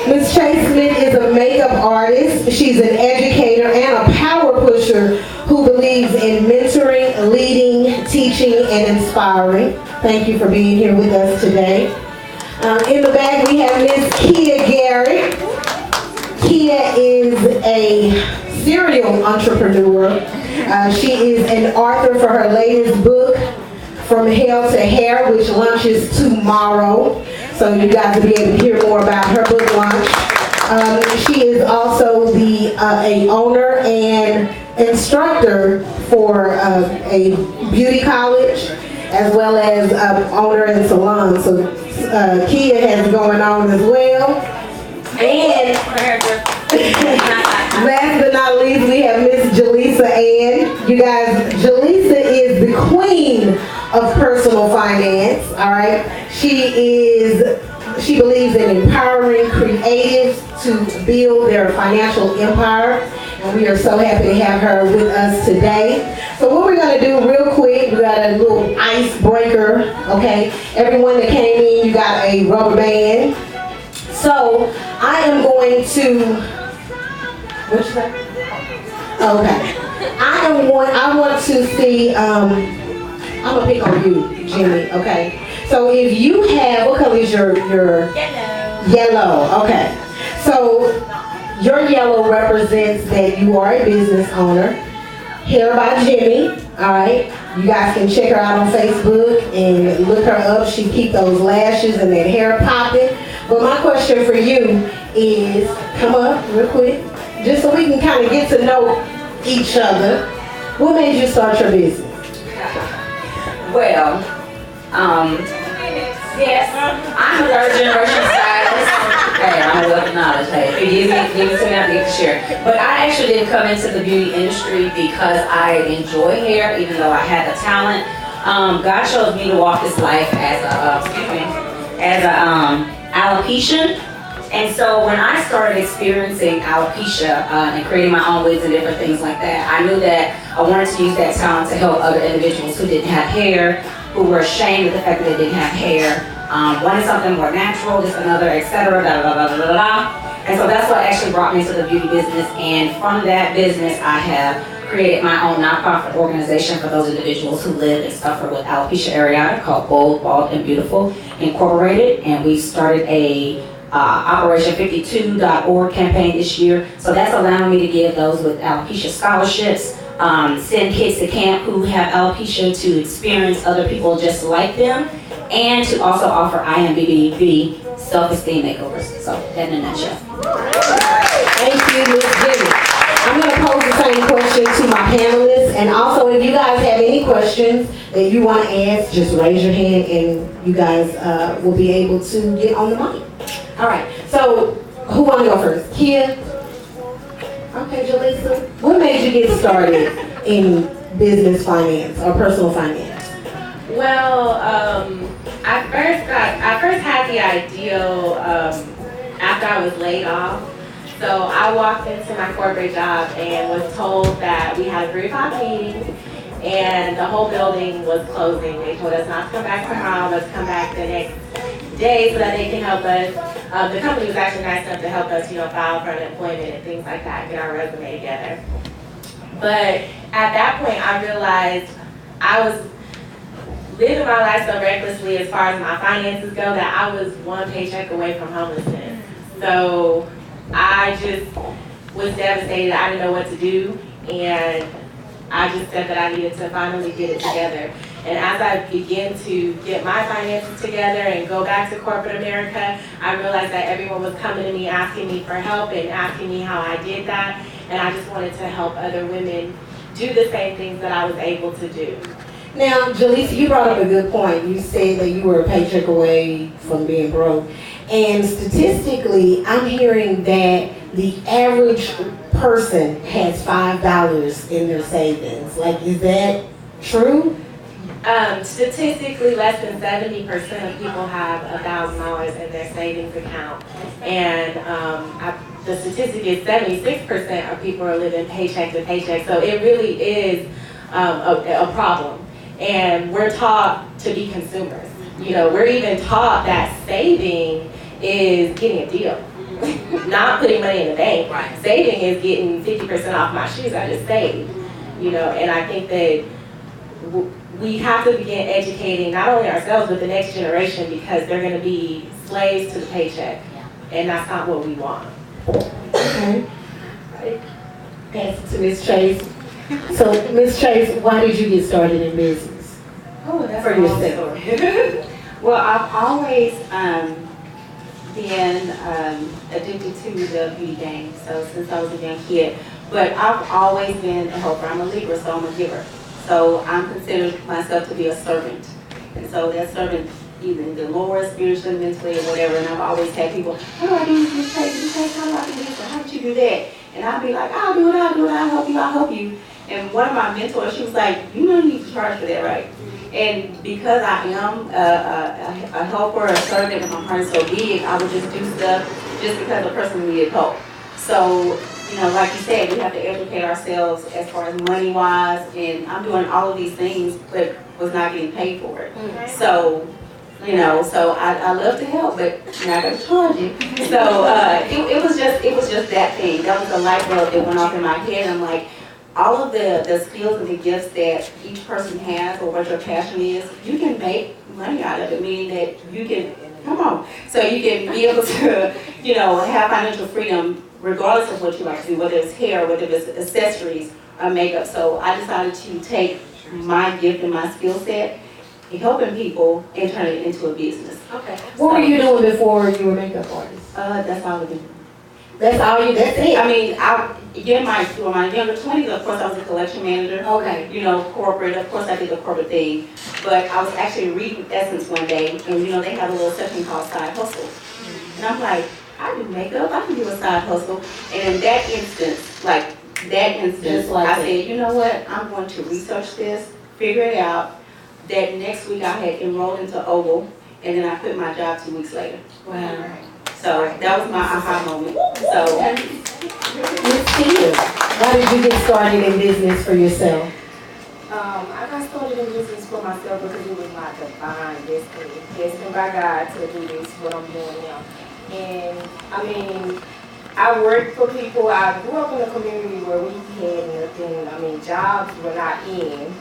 Ms. Chase Smith is a makeup artist. She's an educator and a power pusher who believes in mentoring, leading, teaching, and inspiring. Thank you for being here with us today. In the back we have Ms. Kia Garrett. Kia is a serial entrepreneur. She is an author for her latest book, From Hell to Hair, which launches tomorrow. So you guys will be able to hear more about her book launch. She is also a owner and instructor for a beauty college, as well as owner and salon. So Kia has going on as well. And last but not least, we have Miss Jaleesa Ann. You guys, Jaleesa is the queen of personal finance. All right, she believes in empowering creatives to build their financial empire, and we are so happy to have her with us today. So what we're gonna do real quick, we got a little icebreaker. Okay, everyone that came in, you got a rubber band. So I am going to. What's that? Okay. I want to see. I'm gonna pick on you, Jimmy. Okay. So if you have, what color is your Yellow. Yellow. Okay. So your yellow represents that you are a business owner. Hair by Jimmy. All right. You guys can check her out on Facebook and look her up. She keep those lashes and that hair popping. But my question for you is, come up real quick, just so we can kind of get to know each other. What made you start your business? Well, yes, I'm a third generation stylist. Hey, I'm a wealth of knowledge. Hey, if you give it to me, I'll get to share. But I actually didn't come into the beauty industry because I enjoy hair, even though I had the talent. God chose me to walk this life as a alopecia. And so when I started experiencing alopecia and creating my own wigs and different things like that, I knew that I wanted to use that talent to help other individuals who didn't have hair, who were ashamed of the fact that they didn't have hair, wanted something more natural, just another, etc. And so that's what actually brought me to the beauty business. And from that business, I have created my own nonprofit organization for those individuals who live and suffer with alopecia areata called Bold, Bald, and Beautiful Incorporated. And we started a Operation52.org campaign this year. So that's allowing me to give those with alopecia scholarships, send kids to camp who have alopecia to experience other people just like them, and to also offer IMBB self-esteem makeovers. So that in a nutshell. Thank you, Ms. Jimmy. I'm going to pose the same question to my panelists, and also if you guys have any questions that you want to ask, just raise your hand and you guys will be able to get on the mic. All right, so who want to go first? Kia? Okay, Jaleesa. What made you get started in business finance or personal finance? Well, I first had the idea after I was laid off. So I walked into my corporate job and was told that we had a 3 o'clock meeting and the whole building was closing. They told us not to come back tomorrow, but to come back the next day so that they can help us. The company was actually nice enough to help us, file for unemployment and things like that, get our resume together. But at that point, I realized I was living my life so recklessly as far as my finances go that I was one paycheck away from homelessness. So I just was devastated. I didn't know what to do, and I just said that I needed to finally get it together. And as I began to get my finances together and go back to corporate America, I realized that everyone was coming to me asking me for help and asking me how I did that. And I just wanted to help other women do the same things that I was able to do. Now, Jaleesa, you brought up a good point. You said that you were a paycheck away from being broke. And statistically, I'm hearing that the average person has $5 in their savings. Like, is that true? Statistically, less than 70% of people have $1,000 in their savings account. And the statistic is 76% of people are living paycheck to paycheck. So it really is a problem. And we're taught to be consumers. We're even taught that saving is getting a deal. Not putting money in the bank. Right. Saving is getting 50% off my shoes I just saved. And I think that we have to begin educating not only ourselves but the next generation, because they're going to be slaves to the paycheck, and that's not what we want. Okay. Pass it to Ms. Chase. So, Ms. Chase, why did you get started in business? Oh, that's For a long yourself. story. Well, I've always been addicted to the beauty game, so since I was a young kid. But I've always been a helper. I'm a Libra, so I'm a giver. So I'm considered myself to be a servant. And so that servant, either in the Lord, spiritually, mentally, or whatever, and I've always had people, how do I do this, how do I do this, or how did you do that? And I'll be like, I'll do it, I'll help you. And one of my mentors, she was like, you know you need to charge for that, right? And because I am a helper, a servant, and my heart is so big, I would just do stuff just because the person needed help. So, like you said, we have to educate ourselves as far as money-wise, and I'm doing all of these things, but was not getting paid for it. Okay. So, so I love to help, but you're not going to charge you. So it was just that thing. That was the light bulb that went off in my head. I'm like, all of the skills and the gifts that each person has, or what your passion is, you can make money out of it, meaning that you can, so you can be able to, have financial freedom regardless of what you like to do, whether it's hair, whether it's accessories or makeup. So I decided to take my gift and my skill set, helping people, and turn it into a business. Okay. What were you doing before you were a makeup artist? That's all I do. That's it? I mean, my younger 20s, of course, I was a collection manager. Okay. Corporate, of course I did the corporate thing. But I was actually reading Essence one day, and they have a little section called Side Hustle. And I'm like, I do makeup, I can do a side hustle. And in that instance, I said, you know what, I'm going to research this, figure it out. That next week I had enrolled into Oval, and then I quit my job 2 weeks later. Wow. So that was my aha moment. So, Ms. Tia, why did you get started in business for yourself? I got started in business for myself because it was my divine destiny. Destined by God to do this, what I'm doing now. And I mean, I worked for people. I grew up in a community where we had nothing. I mean, jobs were not in.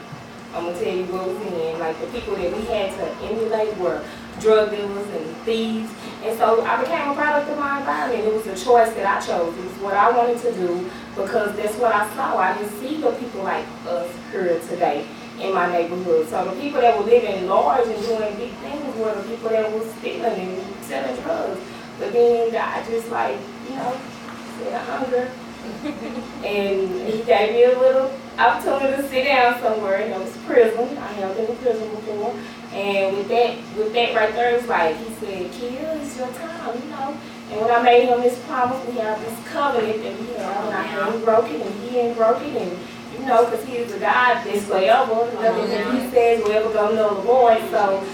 I'm gonna tell you what was in. Like, the people that we had to emulate were drug dealers and thieves. And so I became a product of my environment. It was a choice that I chose. It was what I wanted to do because that's what I saw. I didn't see the people like us here today in my neighborhood. So the people that were living large and doing big things were the people that were stealing and selling drugs. But then God just said hunger. And he gave me a little opportunity to sit down somewhere, and it was prison. I have been in prison before. And with that right there, it's like, he said, Kia, it's your time, And when I made him this promise, we have this covenant that we have, and I hadn't broken, and he ain't broken, and because he is a God that's forever. Nothing that he says will ever go null or void. So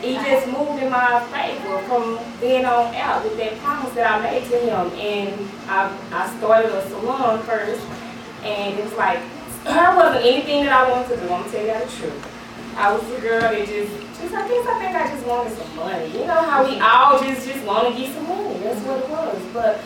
he just moved in my favor from then on out with that promise that I made to him. And I started a salon first, and it was like, there wasn't anything that I wanted to do. I'm gonna tell you the truth. I was a girl that I think I just wanted some money. You know how we all just want to get some money. That's what it was. But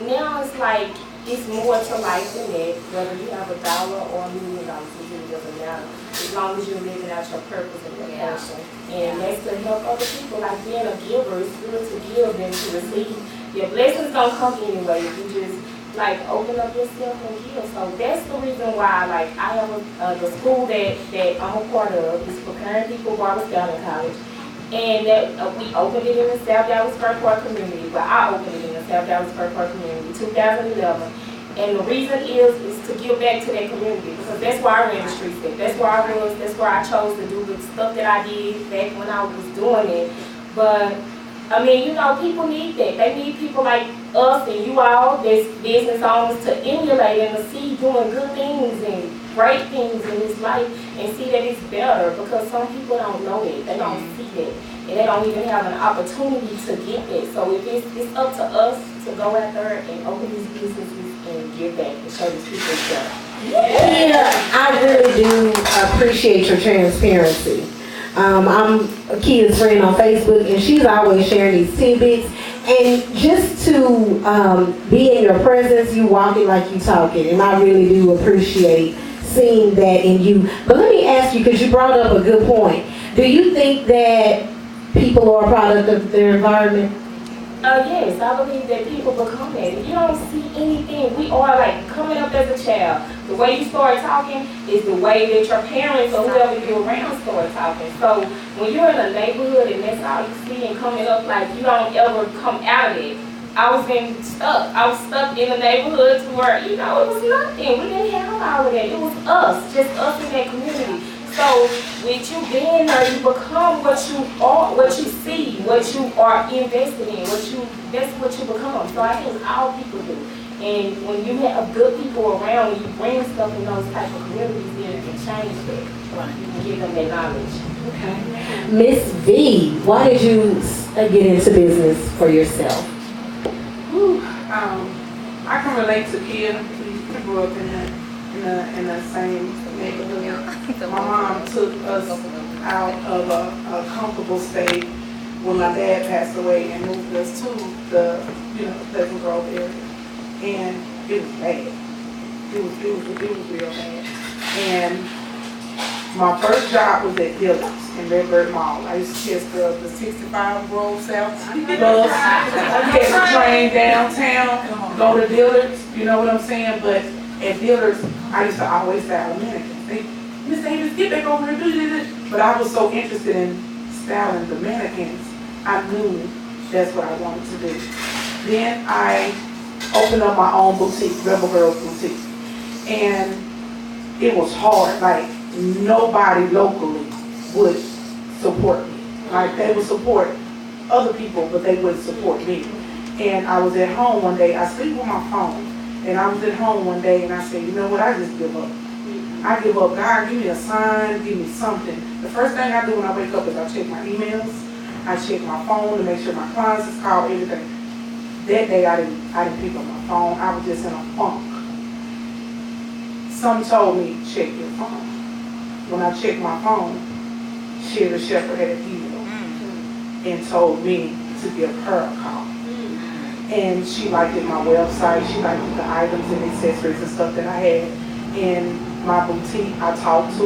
now it's like, it's more to life than that. Whether you have $1 or $1 million, it really doesn't matter. As long as you're living out your purpose and your passion. And that's to help other people. Like, being a giver, it's good to give than to receive. Your blessings don't come anyway. You just open up yourself and give. So that's the reason why I have the school that I'm a part of is preparing people Barbara Scouting College. And that we opened it in the South Dallas Fair Park community. Well, I opened it in the South Dallas Fair Park community, 2011. And the reason is to give back to that community, because that's where I ran the streets at. That's where I was. That's where I chose to do the stuff that I did back when I was doing it. But I mean, people need that. They need people like us and you all, that's business owners, to emulate and to see doing good things and great things in this life and see that it's better, because some people don't know that. They don't see that. And they don't even have an opportunity to get that. So if it's up to us to go out there and open these businesses and give back and show these people stuff. Yeah, I really do appreciate your transparency. I'm Kia's friend on Facebook, and she's always sharing these tidbits. And just to be in your presence, you walking like you talking, and I really do appreciate seeing that in you. But let me ask you, because you brought up a good point. Do you think that people are a product of their environment? Yes, I believe that people become that. If you don't see anything, we are like coming up as a child. The way you start talking is the way that your parents or whoever you're around start talking. So when you're in a neighborhood and that's all you see and coming up, like you don't ever come out of it. I was stuck. I was stuck in the neighborhood to where, it was nothing. We didn't have all of that. It was us, just us in that community. So with you being there, you become what you are, what you see, what you are invested in, that's what you become. So I think all people do. And when you have good people around, when you bring stuff in those type of communities, then you can change that. You can give them that knowledge. Okay. Miss V, why did you get into business for yourself? I can relate to Kia. We grew up in the same neighborhood. My mom took us out of a comfortable state when my dad passed away and moved us to the Pleasant Grove area. And it was bad. It was real bad. And my first job was at Elegance in Redbird Mall. I used to kiss the 65 Grove South bus. I catch the train downtown, go to Dillard's, you know what I'm saying? But at Dillard's, I used to always style mannequins. Miss Davis, get back over here, do this. But I was so interested in styling the mannequins, I knew that's what I wanted to do. Then I opened up my own boutique, Rebel Girls Boutique. And it was hard, like nobody locally would support me. Like they would support other people, but they wouldn't support me. And I was at home one day, I sleep with my phone, and I was at home one day and I said, you know what, I just give up. I give up. God, give me a sign, give me something. The first thing I do when I wake up is I check my emails, I check my phone to make sure my clients is called, everything. That day I didn't pick up my phone, I was just in a funk. Some told me, check your phone. When I checked my phone, Sherry Shepherd had emailed and told me to give her a call. And she liked it, my website, she liked the items and accessories and stuff that I had in my boutique. I talked to